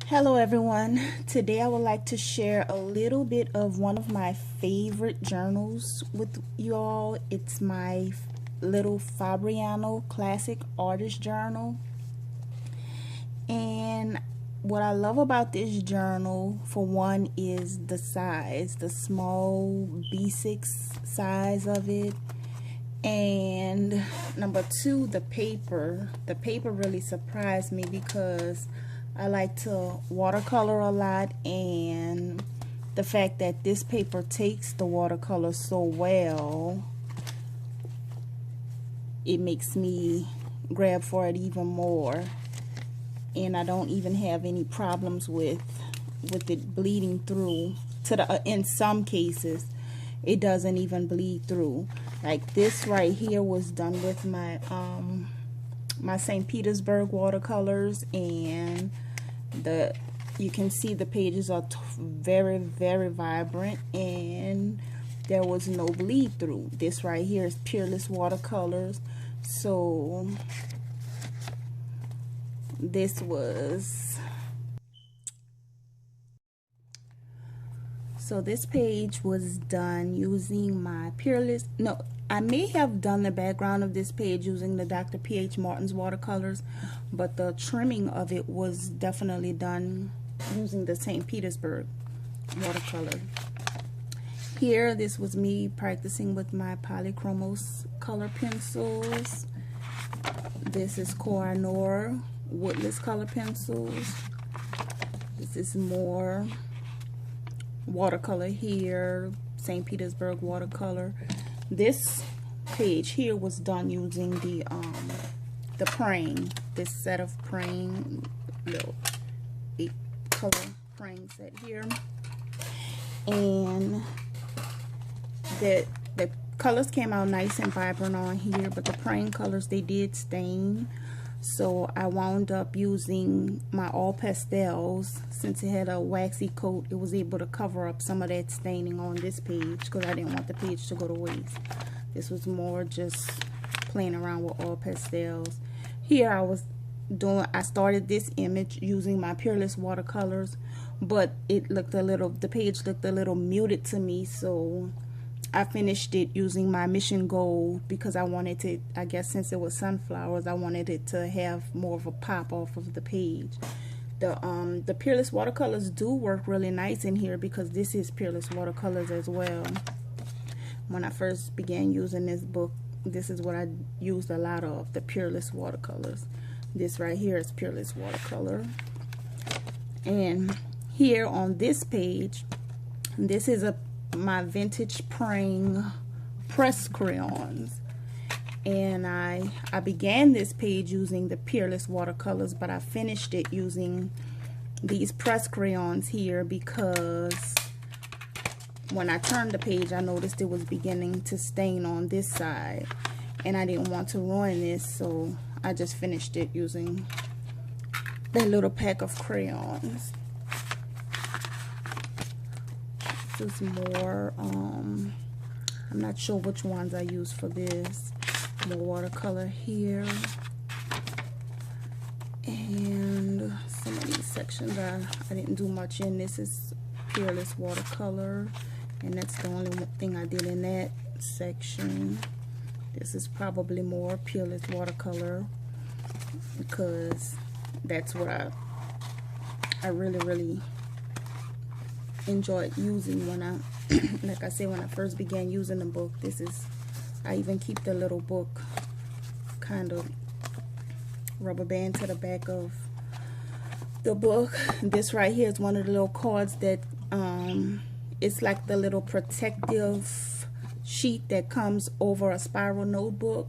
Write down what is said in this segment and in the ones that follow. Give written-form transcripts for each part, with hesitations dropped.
Hello everyone. Today I would like to share a little bit of one of my favorite journals with you all. It's my little Fabriano classic artist journal. And what I love about this journal, for one, is the size, the small B6 size of it. And number two, the paper. The paper really surprised me because I like to watercolor a lot, and the fact that this paper takes the watercolor so well, it makes me grab for it even more. And I don't even have any problems with it bleeding through to the in some cases it doesn't even bleed through. Like this right here was done with my my St. Petersburg watercolors, and you can see the pages are very vibrant, and there was no bleed through. This right here is Peerless watercolors, so this page was done using my Peerless. No, I may have done the background of this page using the Dr. P.H. Martin's watercolors, but the trimming of it was definitely done using the St. Petersburg watercolor. Here, this was me practicing with my Polychromos color pencils. This is Koh-i-Noor woodless color pencils. This is more watercolor here, St. Petersburg watercolor. This page here was done using the praying, this set of praying, little 8-color praying set here, and the colors came out nice and vibrant on here, but the praying colors, they did stain. So I wound up using my all pastels. Since it had a waxy coat, it was able to cover up some of that staining on this page because I didn't want the page to go to waste. This was more just playing around with all pastels. Here I started this image using my Peerless watercolors, but the page looked a little muted to me, so I finished it using my Mission Gold because I wanted to, I guess since it was sunflowers, I wanted it to have more of a pop off of the page. The Peerless watercolors do work really nice in here because this is Peerless watercolors as well. When I first began using this book, this is what I used a lot of, the Peerless watercolors. This right here is Peerless watercolor. And here on this page, this is my vintage praying press crayons, and I began this page using the Peerless watercolors, but I finished it using these press crayons here because when I turned the page, I noticed it was beginning to stain on this side, and I didn't want to ruin this, so I just finished it using that little pack of crayons. This is more, I'm not sure which ones I use for this. More watercolor here. And some of these sections I didn't do much in. This is Peerless watercolor, and that's the only thing I did in that section. This is probably more Peerless watercolor because that's what I really enjoyed using when I like I said, when I first began using the book. I even keep the little book kind of rubber band to the back of the book. This right here is one of the little cards that it's like the little protective sheet that comes over a spiral notebook,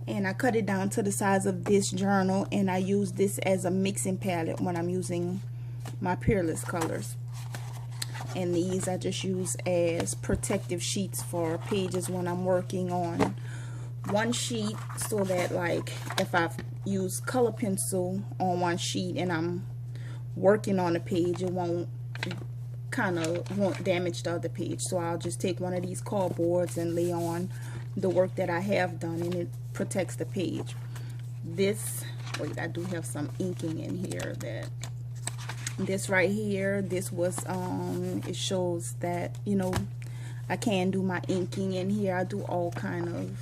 and I cut it down to the size of this journal, and I use this as a mixing palette when I'm using my Peerless colors. And these I just use as protective sheets for pages when I'm working on one sheet, so that like if I use color pencil on one sheet and I'm working on a page, it won't damage the other page. So I'll just take one of these cardboards and lay on the work that I have done, and it protects the page. This, wait, I do have some inking in here that This right here, this was it shows that, you know, I can do my inking in here. I do all kind of,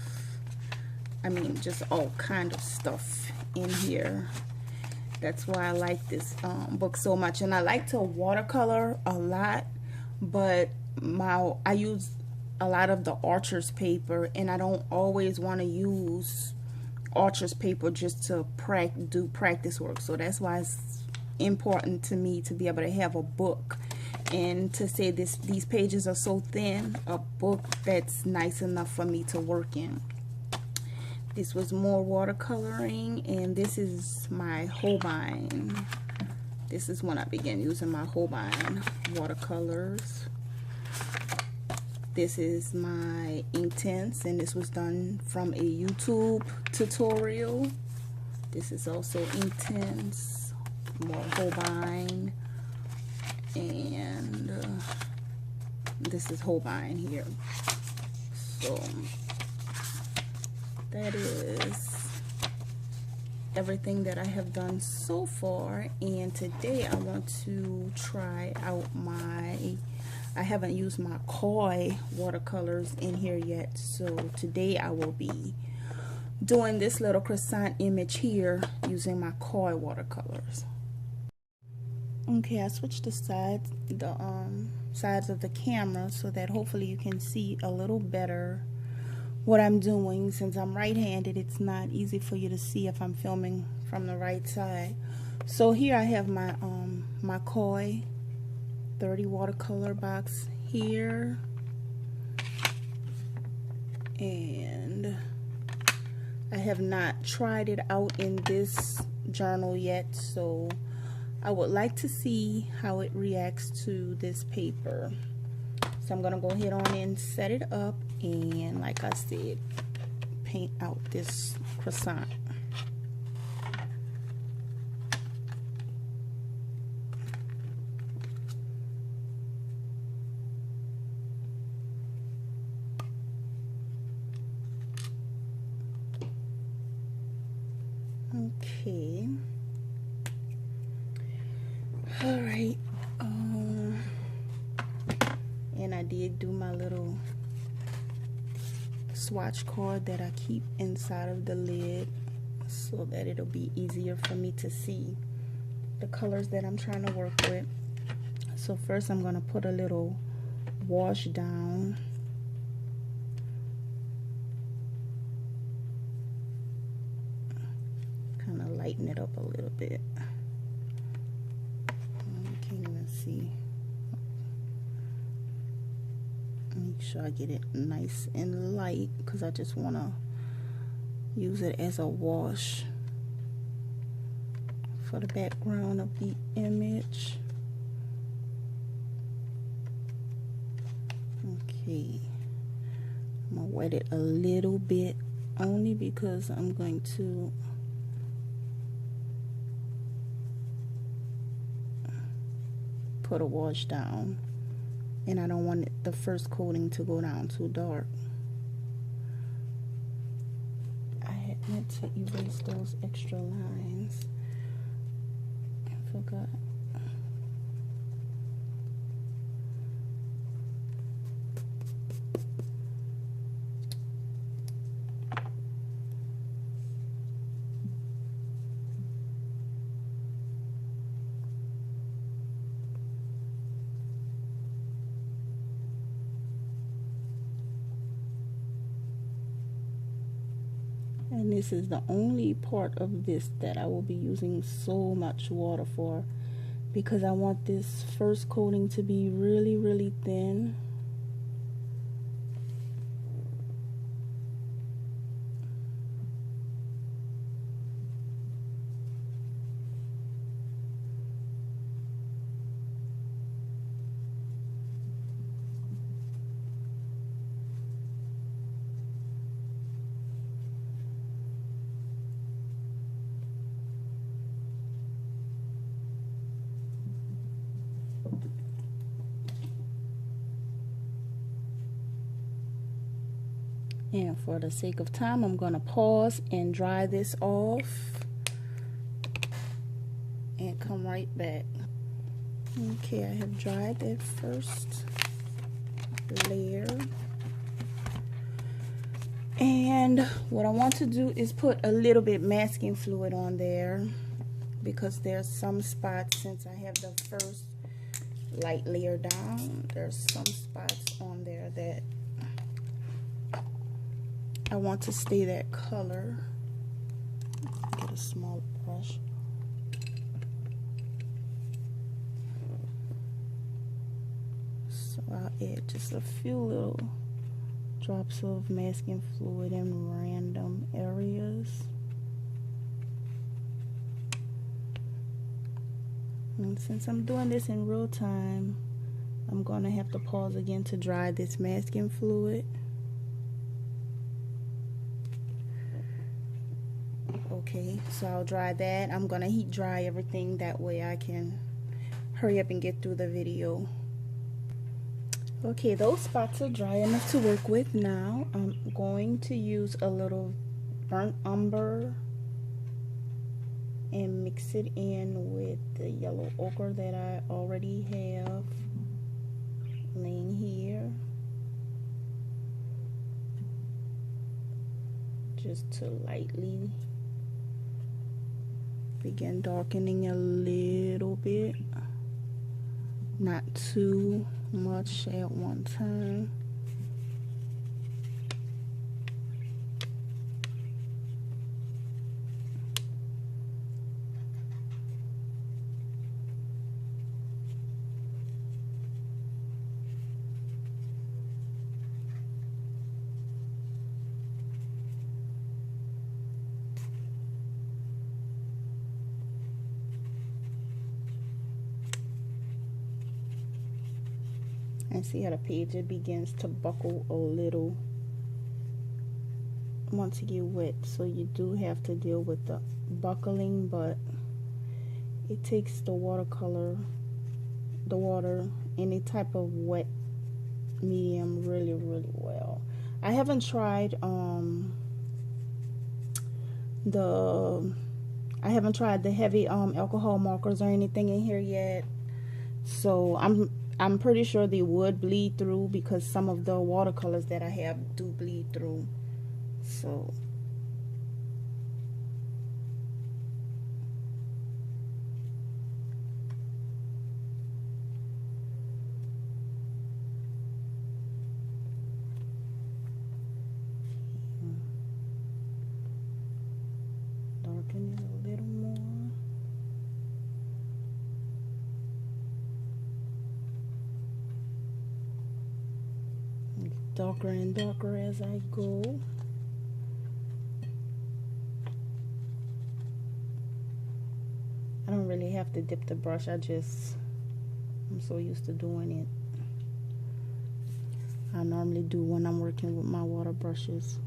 I mean, just all kind of stuff in here. That's why I like this book so much. And I like to watercolor a lot, but I use a lot of the Archer's paper, and I don't always want to use Archer's paper just to do practice work. So that's why it's important to me to be able to have a book, and to say these pages are so thin, a book that's nice enough for me to work in. This was more watercoloring, and this is my Holbein. This is when I began using my Holbein watercolors. This is my Inktense, and this was done from a YouTube tutorial. This is also Inktense, more Holbein, and this is Holbein here. So that is everything that I have done so far, and today I want to try out I haven't used my Koi watercolors in here yet, so today I will be doing this little croissant image here using my Koi watercolors. Okay, I switched the sides of the camera so that hopefully you can see a little better what I'm doing. Since I'm right-handed, it's not easy for you to see if I'm filming from the right side. So here I have my my Koi 30 watercolor box here, and I have not tried it out in this journal yet, so I would like to see how it reacts to this paper. So I'm gonna go ahead on and set it up, and like I said, paint out this croissant. Okay. All right. And I did do my little swatch card that I keep inside of the lid so that it'll be easier for me to see the colors that I'm trying to work with. So first I'm going to put a little wash down. Kind of lighten it up a little bit. You can't even see. Make sure I get it nice and light because I just want to use it as a wash for the background of the image. Okay, I'm gonna wet it a little bit only because I'm going to put a wash down, and I don't want the first coating to go down too dark. I had meant to erase those extra lines. I forgot. And this is the only part of this that I will be using so much water for, because I want this first coating to be really, really thin. And for the sake of time, I'm going to pause and dry this off and come right back. Okay, I have dried that first layer. And what I want to do is put a little bit masking fluid on there, because there's some spots, since I have the first light layer down, there's some spots on there that I want to stay that color. Get a small brush. So I'll add just a few little drops of masking fluid in random areas. And since I'm doing this in real time, I'm going to have to pause again to dry this masking fluid. Okay, so I'll dry that. I'm going to heat dry everything, that way I can hurry up and get through the video. Okay, those spots are dry enough to work with. Now I'm going to use a little burnt umber and mix it in with the yellow ochre that I already have laying here, just to lightly begin darkening a little bit, not too much at one time. And see how the page, it begins to buckle a little once you get wet, so you do have to deal with the buckling, but it takes the watercolor, the water, any type of wet medium really well. I haven't tried the heavy alcohol markers or anything in here yet, so I'm pretty sure they would bleed through, because some of the watercolors that I have do bleed through. So darken it a little more. Darker and darker as I go. I don't really have to dip the brush, I'm so used to doing it. I normally do when I'm working with my water brushes.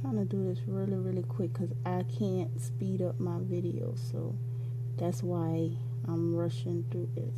Trying to do this really quick because I can't speed up my video, so that's why I'm rushing through this.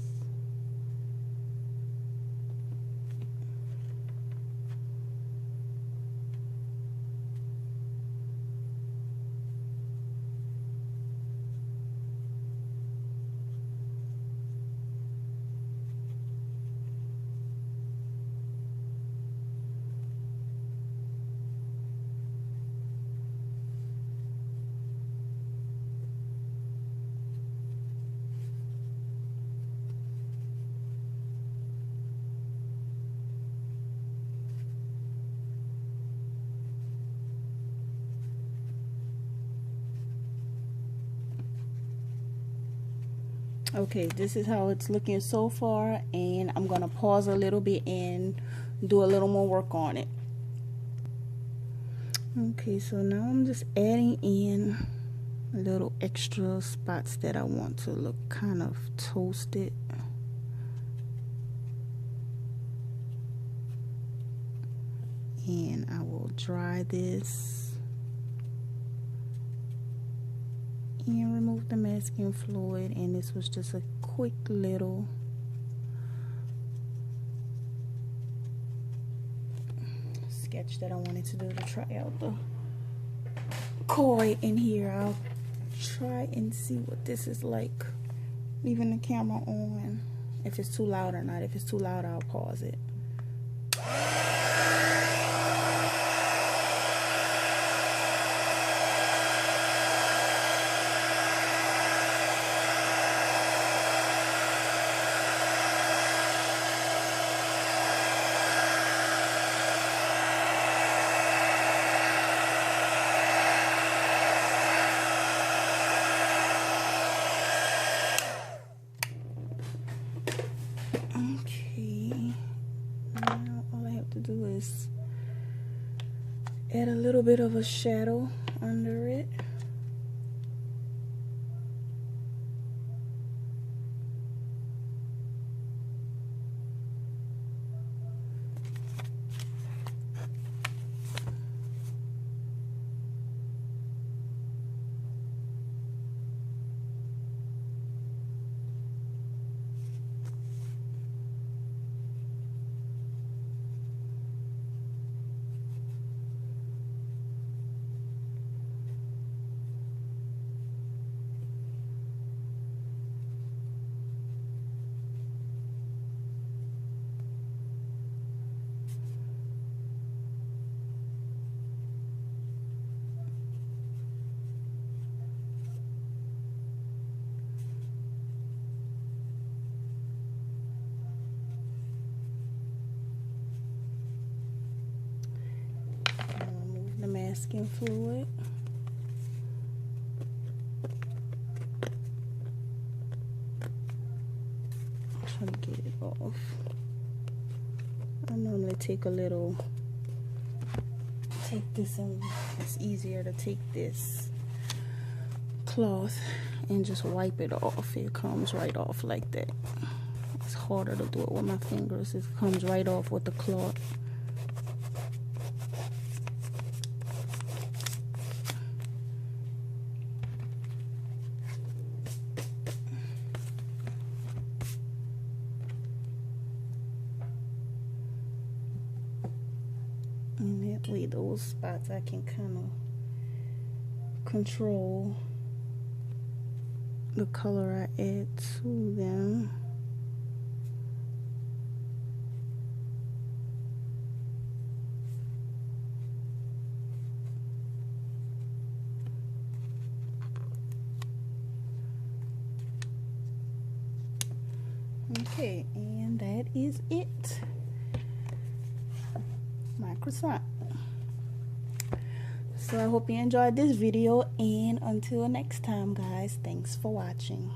Okay, this is how it's looking so far, and I'm gonna pause a little bit and do a little more work on it. Okay, so now I'm just adding in little extra spots that I want to look kind of toasted. and I will dry this and remove the masking fluid. And this was just a quick little sketch that I wanted to do to try out the koi in here. I'll try and see what this is like, leaving the camera on, if it's too loud or not. If it's too loud, I'll pause it. Do is add a little bit of a shadow under it. Masking fluid. I'm trying to get it off. I normally take this, and it's easier to take this cloth and just wipe it off. It comes right off like that. It's harder to do it with my fingers. It comes right off with the cloth. And that way, those spots I can kind of control the color I add to them. Okay, and that is it. My croissant. So I hope you enjoyed this video, and until next time, guys, thanks for watching.